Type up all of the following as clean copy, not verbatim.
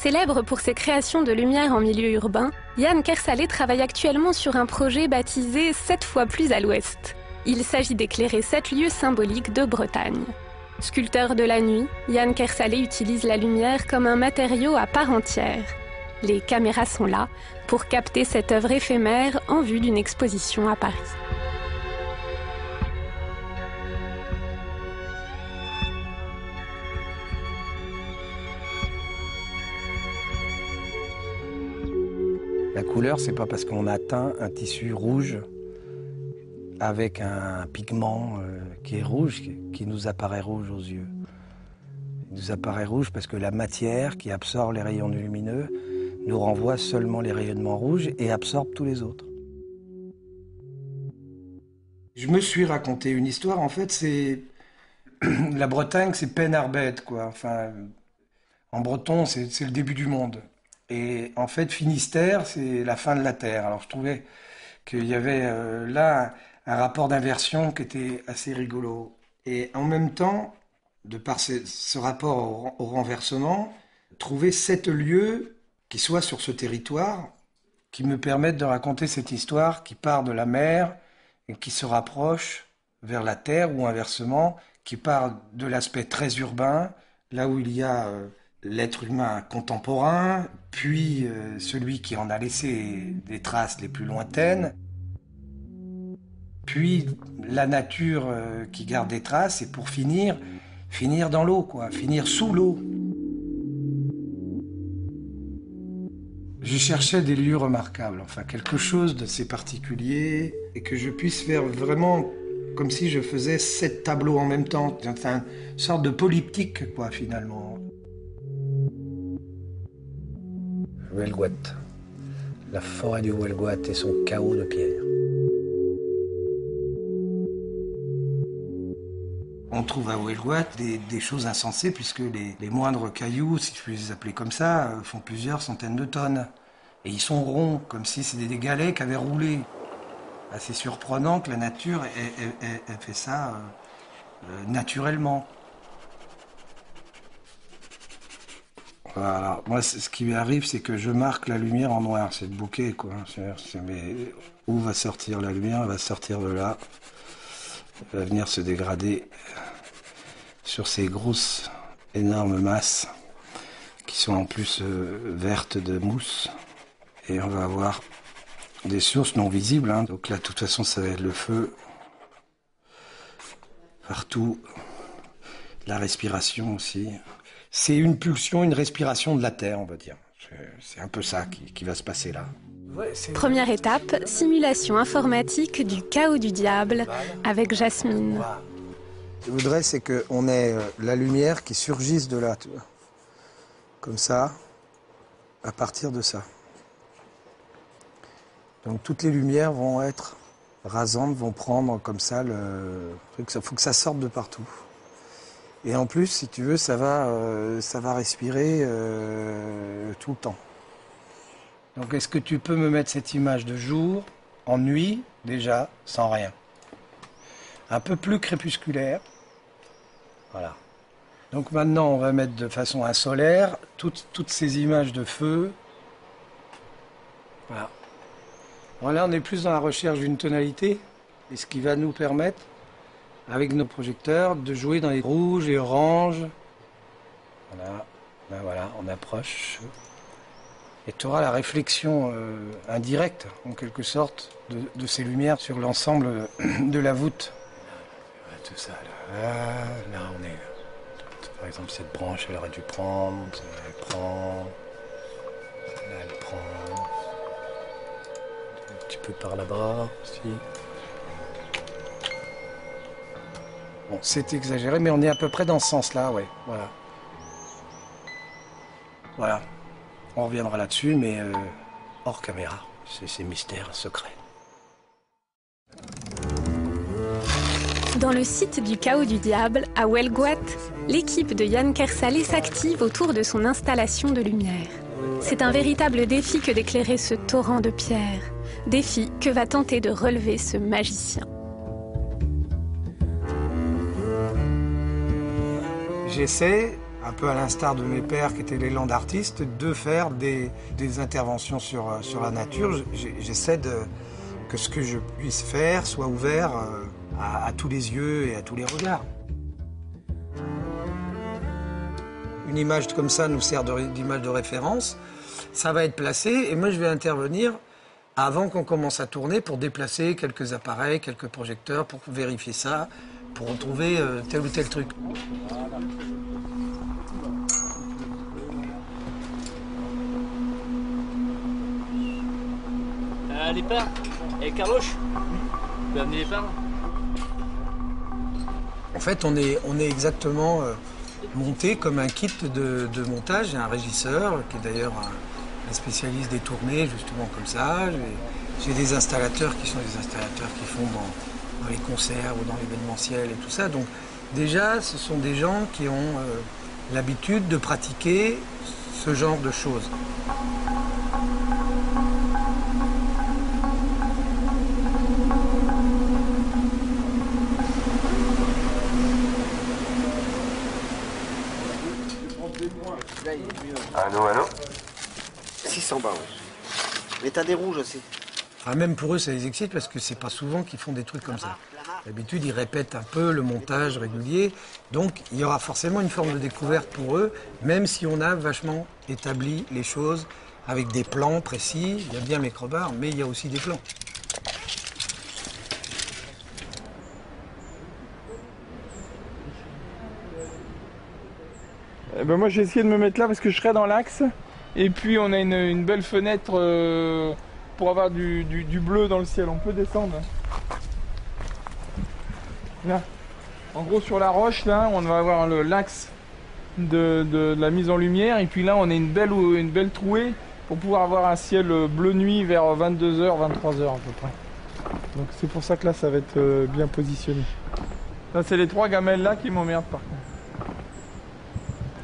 Célèbre pour ses créations de lumière en milieu urbain, Yann Kersalé travaille actuellement sur un projet baptisé 7 fois plus à l'ouest. Il s'agit d'éclairer 7 lieux symboliques de Bretagne. Sculpteur de la nuit, Yann Kersalé utilise la lumière comme un matériau à part entière. Les caméras sont là pour capter cette œuvre éphémère en vue d'une exposition à Paris. La couleur, c'est pas parce qu'on a teint un tissu rouge avec un pigment qui est rouge qui nous apparaît rouge aux yeux. Il nous apparaît rouge parce que la matière qui absorbe les rayons lumineux nous renvoie seulement les rayonnements rouges et absorbe tous les autres. Je me suis raconté une histoire, en fait, c'est... La Bretagne, c'est Penarbet, quoi. Enfin, en breton, c'est le début du monde. Et en fait, Finistère, c'est la fin de la Terre. Alors je trouvais qu'il y avait là un rapport d'inversion qui était assez rigolo. Et en même temps, de par ce rapport au renversement, trouver 7 lieux qui soient sur ce territoire, qui me permettent de raconter cette histoire qui part de la mer et qui se rapproche vers la terre, ou inversement, qui part de l'aspect très urbain, là où il y a l'être humain contemporain, puis celui qui en a laissé des traces les plus lointaines, puis la nature qui garde des traces, et pour finir dans l'eau, quoi, finir sous l'eau. Je cherchais des lieux remarquables, enfin quelque chose d'assez particulier, et que je puisse faire vraiment comme si je faisais 7 tableaux en même temps, enfin, une sorte de polyptyque, quoi, finalement. Huelgoat, la forêt du Huelgoat et son chaos de pierre. On trouve à Huelgoat des choses insensées, puisque les moindres cailloux, si je puis les appeler comme ça, font plusieurs centaines de tonnes. Et ils sont ronds, comme si c'était des galets qui avaient roulé. C'est surprenant que la nature ait fait ça naturellement. Voilà. Moi, ce qui m'arrive, c'est que je marque la lumière en noir. C'est le bouquet, quoi. Mais où va sortir la lumière? Elle va sortir de là. Elle va venir se dégrader sur ces grosses, énormes masses qui sont en plus vertes de mousse. Et on va avoir des sources non visibles, hein. Donc là, de toute façon, ça va être le feu. Partout. La respiration aussi. C'est une pulsion, une respiration de la Terre, on va dire. C'est un peu ça qui va se passer là. Ouais, première étape, simulation informatique du chaos du diable avec Jasmine. Ce que je voudrais, c'est qu'on ait la lumière qui surgisse de là, tu vois. Comme ça, à partir de ça. Donc toutes les lumières vont être rasantes, vont prendre comme ça le truc. Il faut que ça sorte de partout. Et en plus, si tu veux, ça va respirer tout le temps. Donc est-ce que tu peux me mettre cette image de jour, en nuit, déjà, sans rien? Un peu plus crépusculaire. Voilà. Donc maintenant, on va mettre de façon insolaire toutes ces images de feu. Voilà. Bon, là, on est plus dans la recherche d'une tonalité, et ce qui va nous permettre, avec nos projecteurs, de jouer dans les rouges et oranges. Voilà, ben voilà, on approche. Et tu auras la réflexion indirecte, en quelque sorte, de ces lumières sur l'ensemble de la voûte. Tout ça, là, on est... Par exemple, cette branche, elle aurait dû prendre, elle prend... Là, elle prend... Un petit peu par là-bas, aussi. Bon, c'est exagéré, mais on est à peu près dans ce sens-là, ouais, voilà. Voilà. On reviendra là-dessus, mais hors caméra. C'est mystère, secret. Dans le site du chaos du diable, à Huelgoat, l'équipe de Yann Kersalé s'active autour de son installation de lumière. C'est un véritable défi que d'éclairer ce torrent de pierre. Défi que va tenter de relever ce magicien. J'essaie un peu à l'instar de mes pères qui étaient les land artistes, de faire des interventions sur la nature. J'essaie que ce que je puisse faire soit ouvert à tous les yeux et à tous les regards. Une image comme ça nous sert d'image de référence. Ça va être placé et moi je vais intervenir avant qu'on commence à tourner pour déplacer quelques appareils, quelques projecteurs, pour vérifier ça, pour retrouver tel ou tel truc. Les parts. Et Carlos, tu peux amener les parts? En fait, on est exactement monté comme un kit de montage. J'ai un régisseur qui est d'ailleurs un spécialiste des tournées, justement comme ça. J'ai des installateurs qui sont des installateurs qui font dans les concerts ou dans l'événementiel et tout ça. Donc déjà, ce sont des gens qui ont l'habitude de pratiquer ce genre de choses. Allô, allô? 600 balles. Mais t'as des rouges aussi. Enfin, même pour eux, ça les excite parce que c'est pas souvent qu'ils font des trucs comme ça. D'habitude, ils répètent un peu le montage régulier. Donc, il y aura forcément une forme de découverte pour eux, même si on a vachement établi les choses avec des plans précis. Il y a bien mes crevards, mais il y a aussi des plans. Moi j'ai essayé de me mettre là parce que je serai dans l'axe et puis on a une belle fenêtre pour avoir du bleu dans le ciel. On peut descendre. Là. En gros sur la roche là on va avoir l'axe de la mise en lumière et puis là on a une belle trouée pour pouvoir avoir un ciel bleu nuit vers 22h, 23h à peu près. Donc c'est pour ça que là ça va être bien positionné. Là c'est les 3 gamelles là qui m'emmerdent par contre.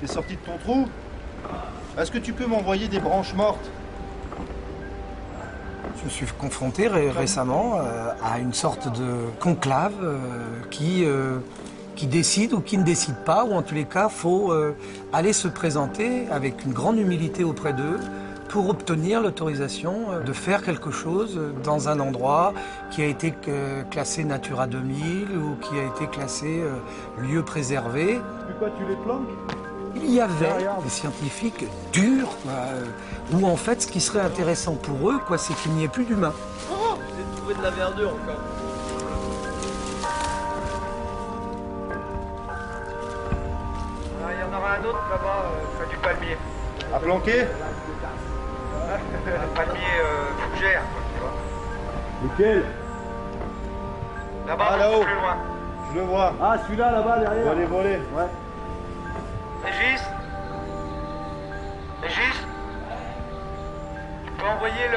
T'es sorti de ton trou? Est-ce que tu peux m'envoyer des branches mortes? Je suis confronté récemment à une sorte de conclave qui décide ou qui ne décide pas, ou en tous les cas, il faut aller se présenter avec une grande humilité auprès d'eux pour obtenir l'autorisation de faire quelque chose dans un endroit qui a été classé Natura 2000 ou qui a été classé lieu préservé. Puis quoi, tu les planques? Il y avait des scientifiques durs, où en fait ce qui serait intéressant pour eux, c'est qu'il n'y ait plus d'humains. Oh, j'ai trouvé de la verdure encore. Il y en aura un autre là-bas, près du palmier. À planquer? Un palmier fougère, tu vois. Lequel? Là-bas, Ah, un là-haut. peu plus loin. Je le vois. Ah, celui-là, là-bas, derrière. Voler, voler. Ouais. Régis? Régis? Tu peux envoyer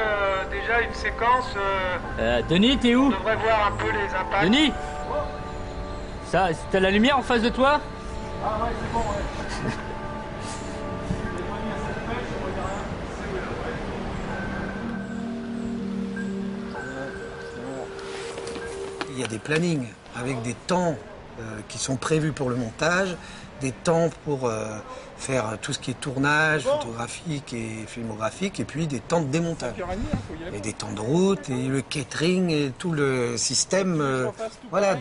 déjà une séquence. Denis, t'es On où? devrait voir un peu les impacts. Denis? Ça, t'as la lumière en face de toi? Ah ouais c'est bon ouais. Il y a des plannings avec des temps qui sont prévus pour le montage, des temps pour faire tout ce qui est tournage photographique et filmographique, et puis des temps de démontage. Et des temps de route, et le catering, et tout le système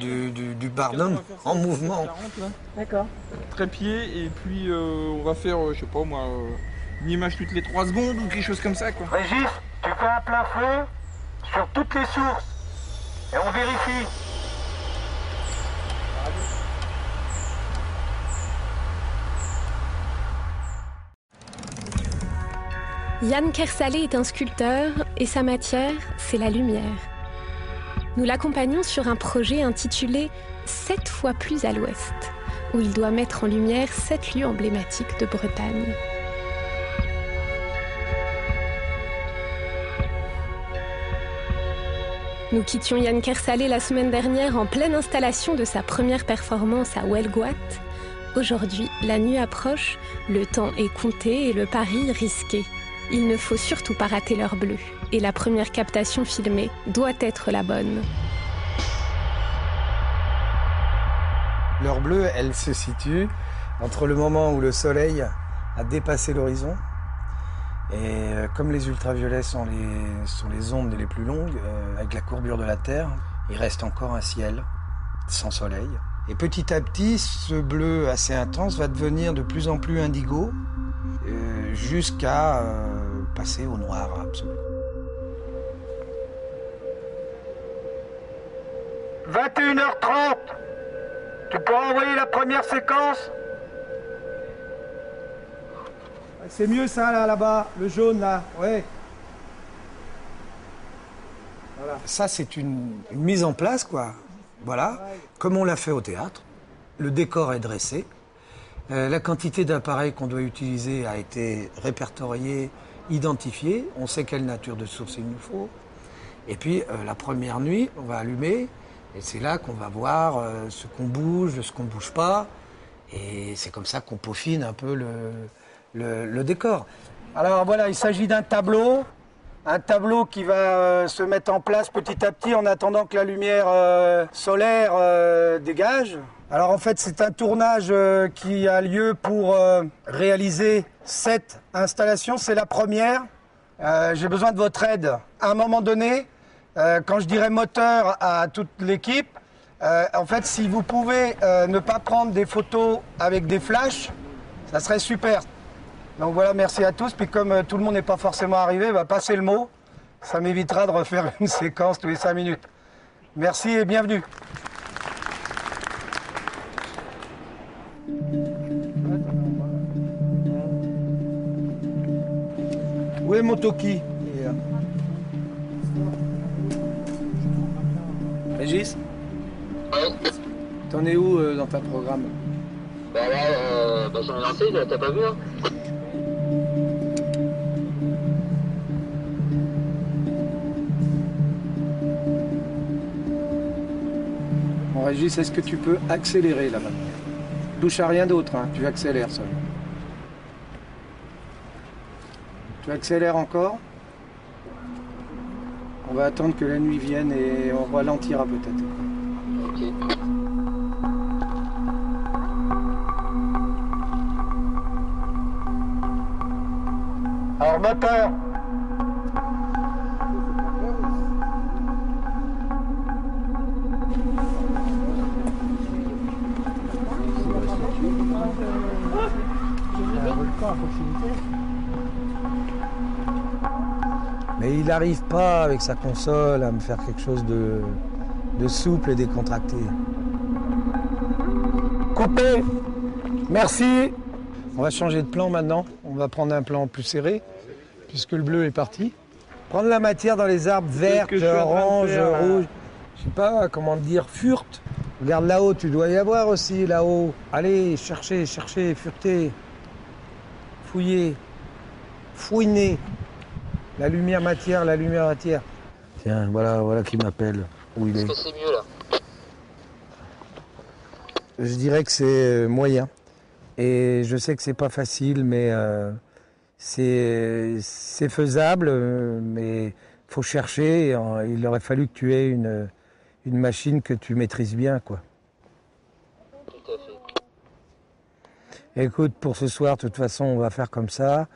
du Barnum en mouvement. D'accord. Trépied et puis on va faire, je sais pas moi, une image toutes les 3 secondes ou quelque chose comme ça quoi. Régis, tu fais un plein feu sur toutes les sources. Et on vérifie. Yann Kersalé est un sculpteur et sa matière, c'est la lumière. Nous l'accompagnons sur un projet intitulé « 7 fois plus à l'ouest », où il doit mettre en lumière 7 lieux emblématiques de Bretagne. Nous quittions Yann Kersalé la semaine dernière en pleine installation de sa première performance à Huelgoat. Aujourd'hui, la nuit approche, le temps est compté et le pari risqué. Il ne faut surtout pas rater l'heure bleue. Et la première captation filmée doit être la bonne. L'heure bleue, elle se situe entre le moment où le soleil a dépassé l'horizon et comme les ultraviolets sont les ondes les plus longues, avec la courbure de la Terre, il reste encore un ciel sans soleil. Et petit à petit, ce bleu assez intense va devenir de plus en plus indigo jusqu'à passer au noir absolu. 21h30. Tu pourras envoyer la première séquence? C'est mieux ça là-bas, le jaune là, ouais. Voilà. Ça c'est une mise en place quoi. Voilà, comme on l'a fait au théâtre. Le décor est dressé. La quantité d'appareils qu'on doit utiliser a été répertoriée, identifiée. On sait quelle nature de source il nous faut. Et puis la première nuit, on va allumer. Et c'est là qu'on va voir ce qu'on bouge, ce qu'on ne bouge pas. Et c'est comme ça qu'on peaufine un peu le décor. Alors voilà, il s'agit d'un tableau. Un tableau qui va se mettre en place petit à petit en attendant que la lumière solaire dégage. Alors en fait, c'est un tournage qui a lieu pour réaliser cette installation. C'est la première. J'ai besoin de votre aide. À un moment donné, quand je dirai moteur à toute l'équipe, en fait, si vous pouvez ne pas prendre des photos avec des flashs, ça serait super. Donc voilà, merci à tous. Puis comme tout le monde n'est pas forcément arrivé, passez le mot. Ça m'évitera de refaire une séquence tous les 5 minutes. Merci et bienvenue. Où est Motoki? Régis? Ouais. T'en es où dans ta programme? Bah là, j'en ai lancé, t'as pas vu hein? Bon Régis, est-ce que tu peux accélérer là-bas? Touche à rien d'autre, hein. Tu accélères seulement. Tu accélères encore. On va attendre que la nuit vienne et on ralentira peut-être. Ok. Alors moteur. Mais il n'arrive pas avec sa console à me faire quelque chose de souple et décontracté. Coupé. Merci. On va changer de plan maintenant. On va prendre un plan plus serré, puisque le bleu est parti. Prendre la matière dans les arbres verts, orange, rouge. Je sais pas comment dire, furte. Regarde là-haut, tu dois y avoir aussi là-haut. Allez, cherchez, furetez. Fouillez. Fouinez. La lumière matière. Tiens, voilà qui m'appelle. Où il est. Est-ce que c'est mieux là? Je dirais que c'est moyen. Et je sais que c'est pas facile, mais c'est faisable. Mais faut chercher. Il aurait fallu que tu aies une machine que tu maîtrises bien, quoi. Tout à fait. Écoute, pour ce soir, de toute façon, on va faire comme ça.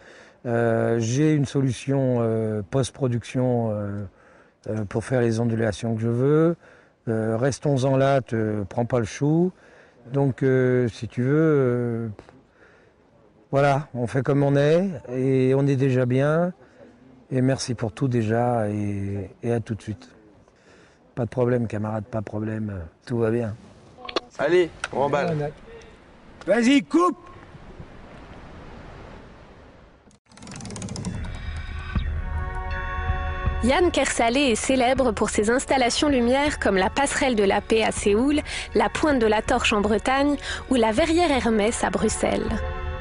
J'ai une solution post-production pour faire les ondulations que je veux. Restons-en là, te prends pas le chou. Donc, si tu veux, voilà, on fait comme on est et on est déjà bien. Et merci pour tout déjà et à tout de suite. Pas de problème, camarade, pas de problème. Tout va bien. Allez, on remballe. Vas-y, coupe! Yann Kersalé est célèbre pour ses installations lumière comme la passerelle de la paix à Séoul, la pointe de la torche en Bretagne ou la verrière Hermès à Bruxelles.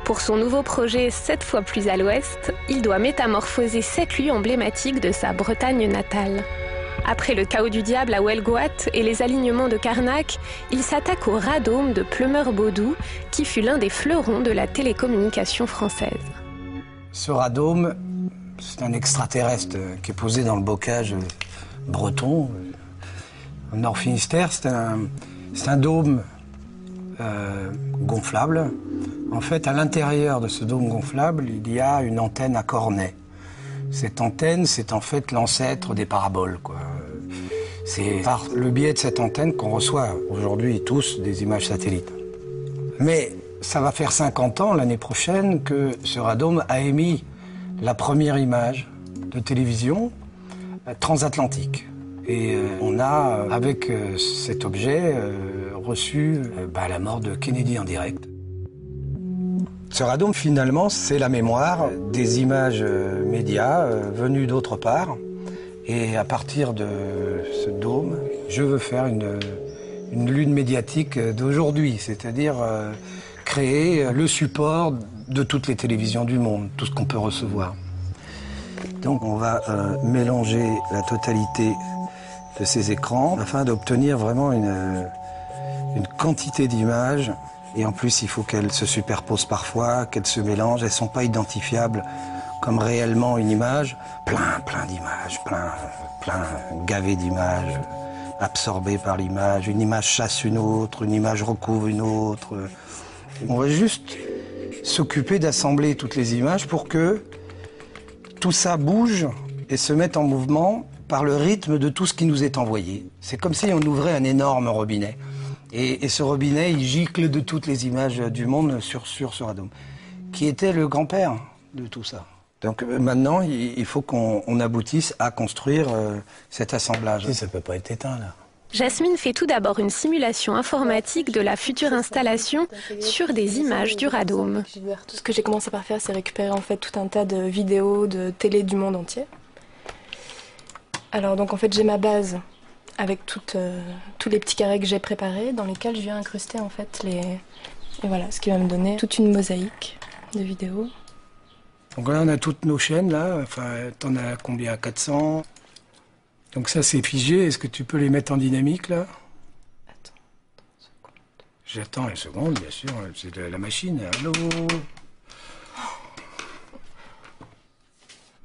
Pour son nouveau projet 7 fois plus à l'ouest, il doit métamorphoser 7 lieux emblématiques de sa Bretagne natale. Après le chaos du diable à Huelgoat et les alignements de Carnac, il s'attaque au radome de Pleumeur-Baudou, qui fut l'un des fleurons de la télécommunication française. Ce radome, c'est un extraterrestre qui est posé dans le bocage breton, au Nord Finistère. C'est un dôme gonflable En fait, à l'intérieur de ce dôme gonflable, il y a une antenne à cornet. Cette antenne, c'est en fait l'ancêtre des paraboles, quoi. C'est par le biais de cette antenne qu'on reçoit aujourd'hui tous des images satellites. Mais ça va faire 50 ans l'année prochaine que ce radome a émis la première image de télévision transatlantique. Et on a, avec cet objet, reçu la mort de Kennedy en direct. Ce radome, finalement, c'est la mémoire des images médias venues d'autre part. Et à partir de ce dôme, je veux faire une lune médiatique d'aujourd'hui, c'est-à-dire créer le support de toutes les télévisions du monde, tout ce qu'on peut recevoir. Donc on va mélanger la totalité de ces écrans afin d'obtenir vraiment une quantité d'images. Et en plus, il faut qu'elles se superposent parfois, qu'elles se mélangent. Elles ne sont pas identifiables comme réellement une image. Plein d'images, plein gavé d'images, absorbées par l'image. Une image chasse une autre, une image recouvre une autre. On va juste s'occuper d'assembler toutes les images pour que tout ça bouge et se mette en mouvement par le rythme de tout ce qui nous est envoyé. C'est comme si on ouvrait un énorme robinet. Et ce robinet, il gicle de toutes les images du monde sur ce radome, qui était le grand-père de tout ça. Donc maintenant, il faut qu'on aboutisse à construire cet assemblage. Ça ne peut pas être éteint, là. Jasmine fait tout d'abord une simulation informatique de la future installation sur des images du radome. Tout ce que j'ai commencé par faire, c'est récupérer en fait tout un tas de vidéos, de télé du monde entier. Alors donc en fait j'ai ma base avec tous les petits carrés que j'ai préparés, dans lesquels je viens incruster en fait et voilà, ce qui va me donner toute une mosaïque de vidéos. Donc là on a toutes nos chaînes là, enfin t'en as combien, 400? Donc ça c'est figé, est-ce que tu peux les mettre en dynamique là? Attends, 30 secondes. J'attends une seconde, bien sûr, c'est la machine. Allô?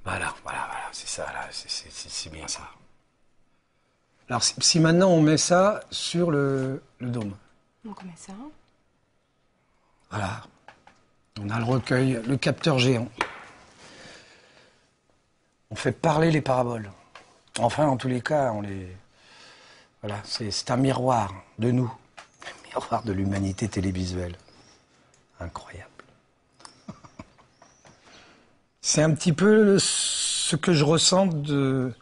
Voilà, c'est ça là, c'est bien ça. Alors si maintenant on met ça sur le dôme. Donc on met ça. Voilà. On a le recueil, le capteur géant. On fait parler les paraboles. Enfin, en tous les cas, voilà, c'est un miroir de nous. Un miroir de l'humanité télévisuelle. Incroyable. C'est un petit peu ce que je ressens de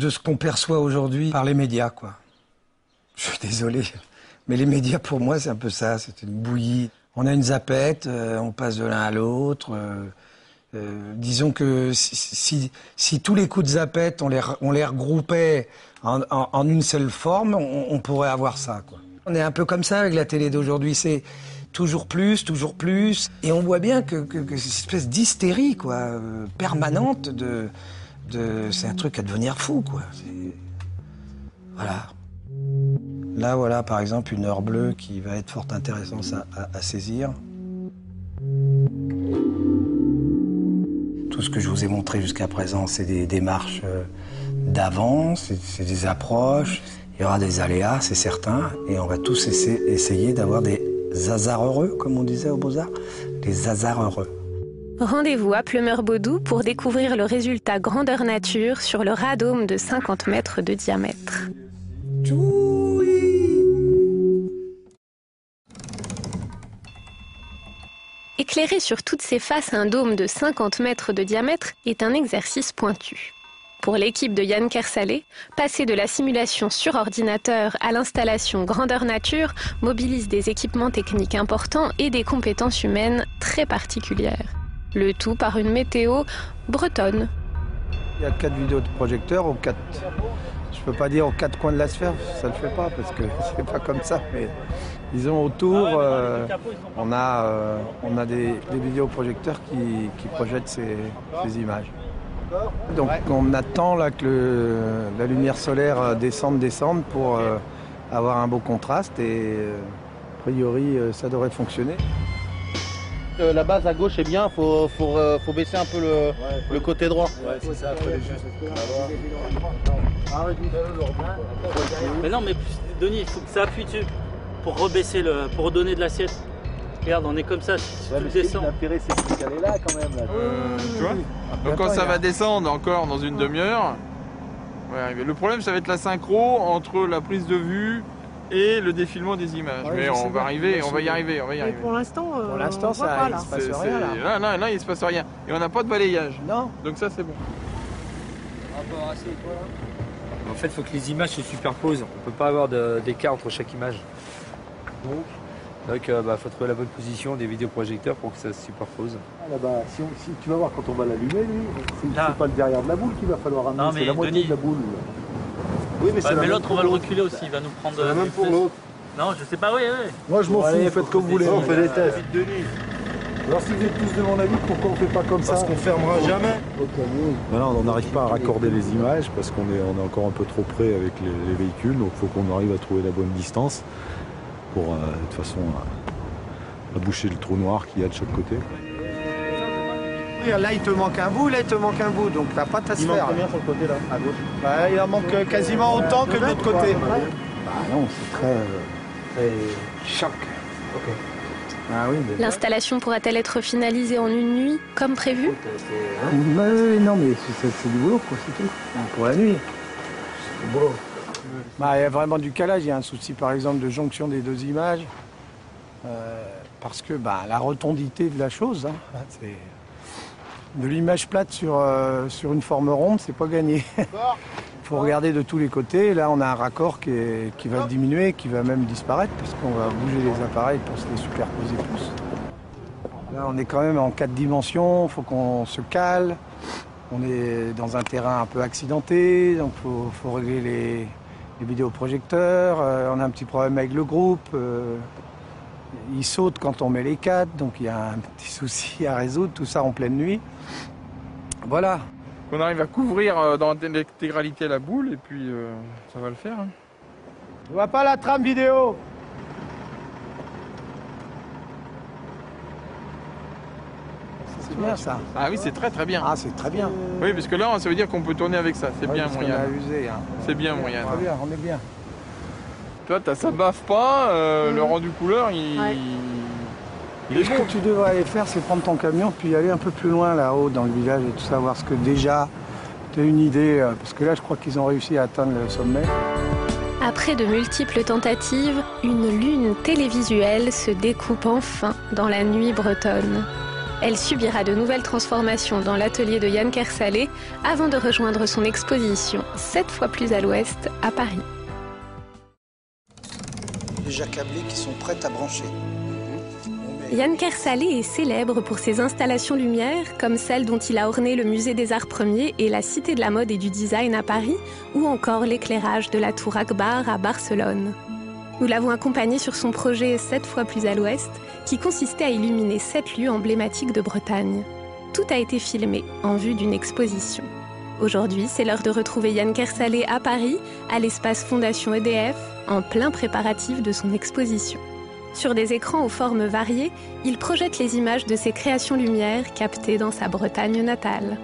ce qu'on perçoit aujourd'hui par les médias, quoi. Je suis désolé, mais les médias, pour moi, c'est un peu ça. C'est une bouillie. On a une zapette, on passe de l'un à l'autre. Disons que si tous les coups de zapette, on les regroupait en une seule forme, on pourrait avoir ça, quoi. On est un peu comme ça avec la télé d'aujourd'hui. C'est toujours plus. Et on voit bien que cette espèce d'hystérie, quoi, permanente c'est un truc à devenir fou, quoi. Voilà. Là, voilà, par exemple, une heure bleue qui va être fort intéressante à saisir. Tout ce que je vous ai montré jusqu'à présent, c'est des démarches d'avance, c'est des approches. Il y aura des aléas, c'est certain, et on va tous essayer d'avoir des hasards heureux, comme on disait aux Beaux-Arts, des hasards heureux. Rendez-vous à Pleumeur-Baudou pour découvrir le résultat grandeur nature sur le radome de 50 mètres de diamètre. Éclairer sur toutes ses faces un dôme de 50 mètres de diamètre est un exercice pointu. Pour l'équipe de Yann Kersalé, passer de la simulation sur ordinateur à l'installation grandeur nature mobilise des équipements techniques importants et des compétences humaines très particulières. Le tout par une météo bretonne. Il y a 4 vidéos de projecteurs je peux pas dire aux 4 coins de la sphère, ça le fait pas parce que c'est pas comme ça, mais disons autour, on a des vidéoprojecteurs qui projettent ces images. Donc on attend là que la lumière solaire descende pour avoir un beau contraste et a priori ça devrait fonctionner. La base à gauche est bien, faut baisser un peu le côté droit. Ouais, c'est ça, faut aller juste. Mais non, mais Denis, il faut que ça appuie dessus pour rebaisser pour redonner de l'assiette. Regarde, on est comme ça, si tu descends. L'intérêt, c'est de caler là quand même. Là. Tu vois. Donc quand ça va descendre encore dans une demi-heure, on va y arriver. Le problème, ça va être la synchro entre la prise de vue et le défilement des images. Ouais, mais on va arriver, on va y arriver, on va y arriver. Pour l'instant, ça, il se passe rien là. Non, il se passe rien. Et on n'a pas de balayage. Non. Donc ça, c'est bon. En fait, il faut que les images se superposent. On ne peut pas avoir d'écart entre chaque image. Donc, faut trouver la bonne position des vidéoprojecteurs pour que ça se superpose. Ah, là-bas, si tu vas voir quand on va l'allumer, lui, c'est pas le derrière de la boule qu'il va falloir amener, c'est la moitié de la boule. Oui, mais l'autre, on va le reculer aussi, il va nous prendre... La même pour l'autre. Non, je sais pas, oui. Moi, je m'en fous, faites comme vous voulez. On fait des tests. de nuit. Alors, si vous êtes tous de mon avis, pourquoi on fait pas comme ça? Parce qu'on fermera jamais. Maintenant, on n'arrive pas à raccorder les images parce qu'on est encore un peu trop près avec les véhicules, donc il faut qu'on arrive à trouver la bonne distance pour, de toute façon, à boucher le trou noir qu'il y a de chaque côté. Là, il te manque un bout, donc t'as pas ta sphère. Il manque combien sur le côté, là, à gauche? Ouais, il en manque quasiment autant que de l'autre côté. Bah non, c'est très choc. Ok. Ah oui, mais... L'installation pourra-t-elle être finalisée en une nuit, comme prévu? Non, mais c'est du boulot, quoi, c'est tout. Pour la nuit. C'est du boulot. Bah, il y a vraiment du calage. Il y a un souci, par exemple, de jonction des deux images. Parce que la rotondité de la chose, c'est... De l'image plate sur une forme ronde, c'est pas gagné. Il faut regarder de tous les côtés. Là, on a un raccord qui va diminuer, qui va même disparaître, parce qu'on va bouger les appareils pour se les superposer tous. Là, on est quand même en 4 dimensions, il faut qu'on se cale. On est dans un terrain un peu accidenté, donc il faut régler les vidéoprojecteurs. On a un petit problème avec le groupe. Il saute quand on met les 4, donc il y a un petit souci à résoudre, tout ça en pleine nuit. Voilà. On arrive à couvrir dans l'intégralité la boule et puis ça va le faire. On voit pas la trame vidéo. C'est bien ça. Ah oui, c'est très bien. Ah, c'est très bien. Oui, parce que là, ça veut dire qu'on peut tourner avec ça. C'est bien moyen. C'est bien moyen. Très bien, on est bien. Toi, ça baffe pas, le rendu couleur, il est Ce que tu devrais aller faire, c'est prendre ton camion, puis aller un peu plus loin là-haut dans le village et tout ça, voir ce que déjà, tu as une idée, parce que là, je crois qu'ils ont réussi à atteindre le sommet. Après de multiples tentatives, une lune télévisuelle se découpe enfin dans la nuit bretonne. Elle subira de nouvelles transformations dans l'atelier de Yann Kersalé avant de rejoindre son exposition 7 fois plus à l'ouest à Paris. Déjà câblés qui sont prêtes à brancher. Yann Kersalé est célèbre pour ses installations lumière, comme celle dont il a orné le musée des Arts Premiers et la Cité de la Mode et du Design à Paris, ou encore l'éclairage de la Tour Akbar à Barcelone. Nous l'avons accompagné sur son projet 7 fois plus à l'ouest, qui consistait à illuminer 7 lieux emblématiques de Bretagne. Tout a été filmé en vue d'une exposition. Aujourd'hui, c'est l'heure de retrouver Yann Kersalé à Paris, à l'espace Fondation EDF, en plein préparatif de son exposition. Sur des écrans aux formes variées, il projette les images de ses créations lumière captées dans sa Bretagne natale.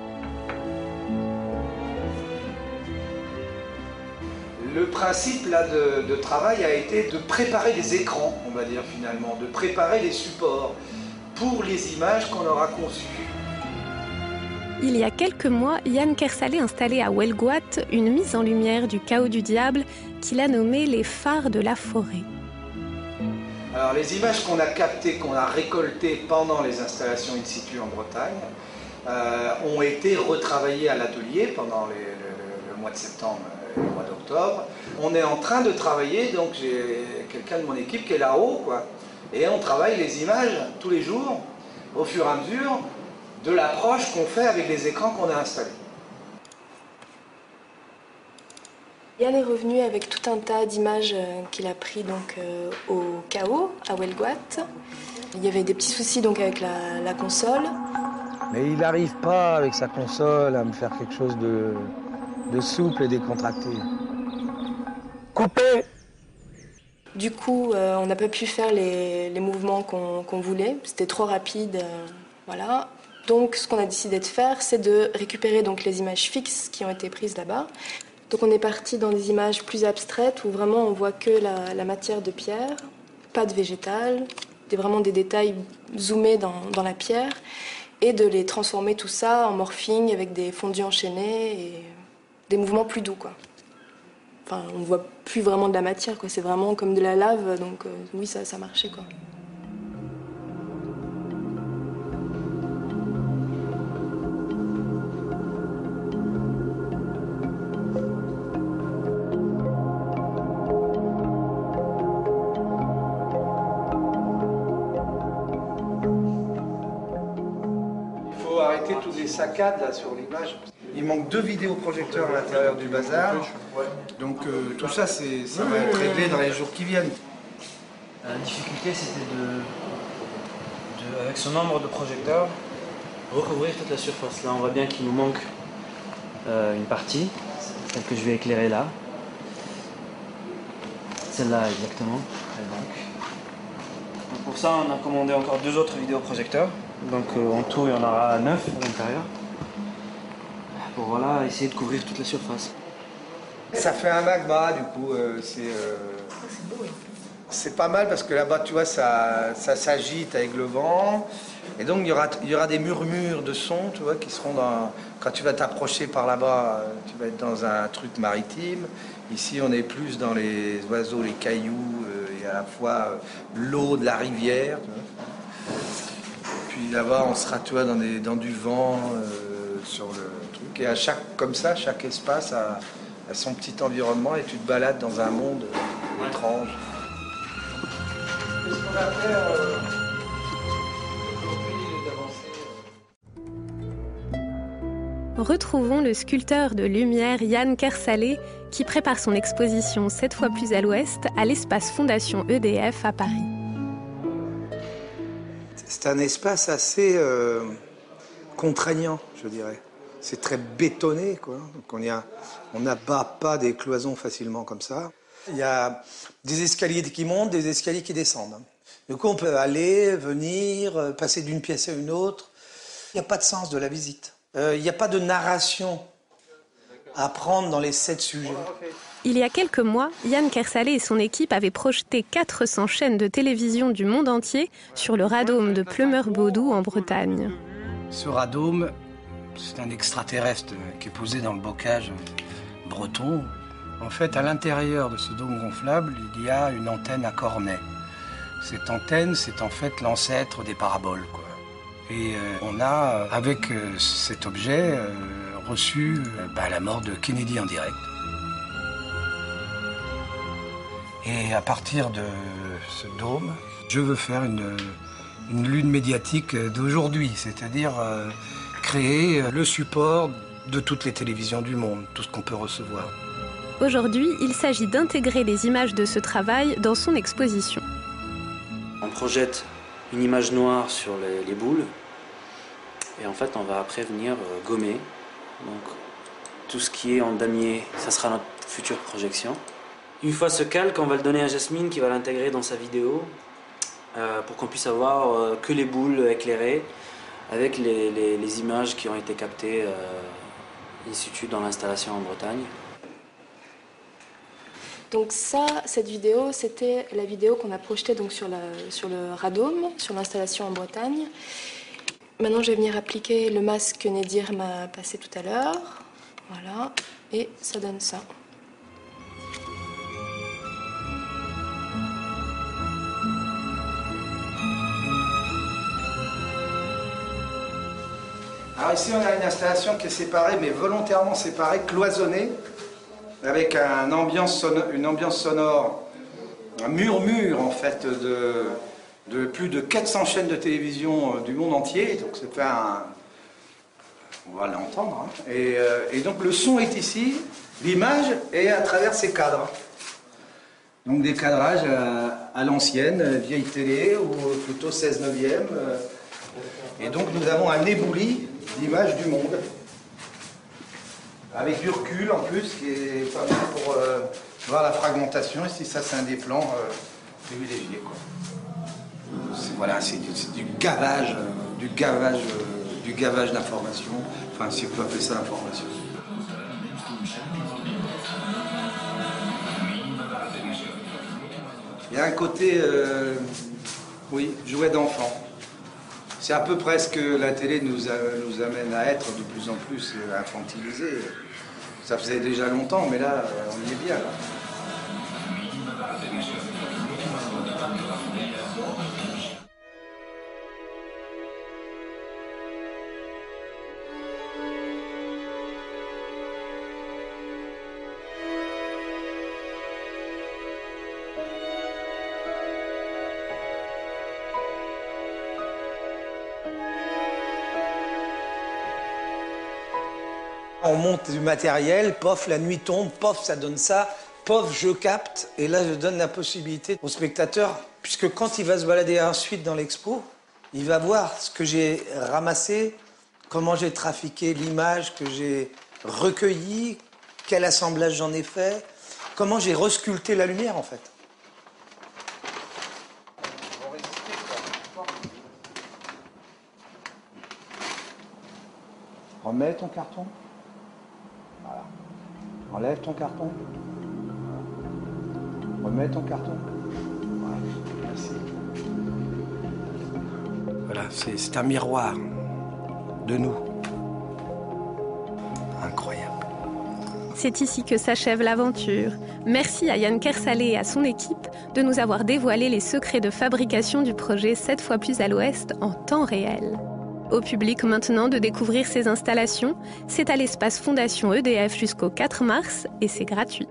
Le principe là, de travail a été de préparer les écrans, on va dire finalement, de préparer les supports pour les images qu'on aura conçues. Il y a quelques mois, Yann Kersalé installait à Huelgoat une mise en lumière du chaos du diable qu'il a nommée les phares de la forêt. Alors les images qu'on a captées, qu'on a récoltées pendant les installations in situ en Bretagne, ont été retravaillées à l'atelier pendant le mois de septembre et le mois d'octobre. On est en train de travailler, donc j'ai quelqu'un de mon équipe qui est là-haut, quoi. Et on travaille les images tous les jours, au fur et à mesure de l'approche qu'on fait avec les écrans qu'on a installés. Yann est revenu avec tout un tas d'images qu'il a pris donc, au chaos, à Huelgoat. Il y avait des petits soucis donc, avec la console. Mais il n'arrive pas avec sa console à me faire quelque chose de souple et décontracté. Coupé! Du coup, on n'a pas pu faire les mouvements qu'on voulait. C'était trop rapide. Voilà. Donc, ce qu'on a décidé de faire, c'est de récupérer donc, les images fixes qui ont été prises là-bas. Donc, on est parti dans des images plus abstraites où vraiment on voit que la matière de pierre, pas de végétal, vraiment des détails zoomés dans la pierre, et de les transformer tout ça en morphing avec des fondus enchaînés et des mouvements plus doux, quoi. Enfin, on ne voit plus vraiment de la matière, quoi. C'est vraiment comme de la lave, donc oui, ça marchait, quoi. Il faut arrêter toutes les saccades là, sur l'image. Il manque 2 vidéoprojecteurs à l'intérieur du bazar. Donc tout ça, ça va être réglé dans les jours qui viennent. La difficulté, c'était avec ce nombre de projecteurs, recouvrir toute la surface. Là, on voit bien qu'il nous manque une partie, celle que je vais éclairer là. Celle-là, exactement, elle manque. Donc pour ça, on a commandé encore 2 autres vidéoprojecteurs. Donc en tout, il y en aura 9 à l'intérieur. Pour voilà, essayer de couvrir toute la surface. Ça fait un magma, du coup, c'est pas mal parce que là-bas, tu vois, ça s'agite avec le vent. Et donc, il y aura des murmures de son, tu vois, qui seront dans... Quand tu vas t'approcher par là-bas, tu vas être dans un truc maritime. Ici, on est plus dans les oiseaux, les cailloux, et à la fois l'eau de la rivière. Tu vois. Et puis là-bas, on sera, tu vois, dans du vent, sur le truc. Et chaque espace a son petit environnement et tu te balades dans un monde étrange. Qu'est-ce qu'on va faire d'avancer. Retrouvons le sculpteur de lumière Yann Kersalé qui prépare son exposition 7 fois plus à l'ouest à l'espace Fondation EDF à Paris. C'est un espace assez contraignant, je dirais. C'est très bétonné, quoi. Donc on n'abat pas des cloisons facilement comme ça. Il y a des escaliers qui montent, des escaliers qui descendent. Du coup, on peut aller, venir, passer d'une pièce à une autre. Il n'y a pas de sens de la visite. Il n'y a pas de narration à prendre dans les 7 sujets. Il y a quelques mois, Yann Kersalé et son équipe avaient projeté 400 chaînes de télévision du monde entier sur le radome de Plumeur-Baudou en Bretagne. Ce radome, c'est un extraterrestre qui est posé dans le bocage breton. En fait, à l'intérieur de ce dôme gonflable, il y a une antenne à cornet. Cette antenne, c'est en fait l'ancêtre des paraboles, quoi. Et on a, avec cet objet, reçu la mort de Kennedy en direct. Et à partir de ce dôme, je veux faire une lune médiatique d'aujourd'hui, c'est-à-dire créer le support de toutes les télévisions du monde, tout ce qu'on peut recevoir. Aujourd'hui, il s'agit d'intégrer les images de ce travail dans son exposition. On projette une image noire sur les boules et en fait on va après venir gommer. Donc tout ce qui est en damier, ça sera notre future projection. Une fois ce calque, on va le donner à Jasmine qui va l'intégrer dans sa vidéo pour qu'on puisse avoir que les boules éclairées avec les images qui ont été captées in situ dans l'installation en Bretagne. Donc cette vidéo, c'était la vidéo qu'on a projetée donc sur le radome, sur l'installation en Bretagne. Maintenant, je vais venir appliquer le masque que Nedir m'a passé tout à l'heure. Voilà, et ça donne ça. Alors ici, on a une installation qui est séparée, mais volontairement séparée, cloisonnée, avec une ambiance sonore, un murmure en fait de plus de 400 chaînes de télévision du monde entier. Donc c'est on va l'entendre. Hein. Et donc le son est ici, l'image est à travers ces cadres. Donc des cadrages à l'ancienne, vieille télé, ou plutôt 16/9e. Et donc nous avons un éboulis d'images du monde. Avec du recul en plus, qui est pas mal pour voir la fragmentation. Ici, ça c'est un des plans privilégiés. Voilà, c'est du gavage, du gavage d'information. Enfin, si on peut appeler ça l'information. Il y a un côté Oui, jouets d'enfants. C'est à peu près ce que la télé nous amène à être de plus en plus infantilisés. Ça faisait déjà longtemps, mais là, on y est bien. Là. On monte du matériel, pof, la nuit tombe, pof, ça donne ça, pof, je capte. Et là, je donne la possibilité au spectateur, puisque quand il va se balader ensuite dans l'expo, il va voir ce que j'ai ramassé, comment j'ai trafiqué l'image que j'ai recueillie, quel assemblage j'en ai fait, comment j'ai resculpté la lumière, en fait. Remets ton carton. Voilà. Enlève ton carton. Remets ton carton. Voilà. Merci. Voilà, c'est un miroir de nous. Incroyable. C'est ici que s'achève l'aventure. Merci à Yann Kersalé et à son équipe de nous avoir dévoilé les secrets de fabrication du projet 7 fois plus à l'ouest en temps réel. Au public maintenant de découvrir ces installations, c'est à l'espace Fondation EDF jusqu'au 4 mars et c'est gratuit.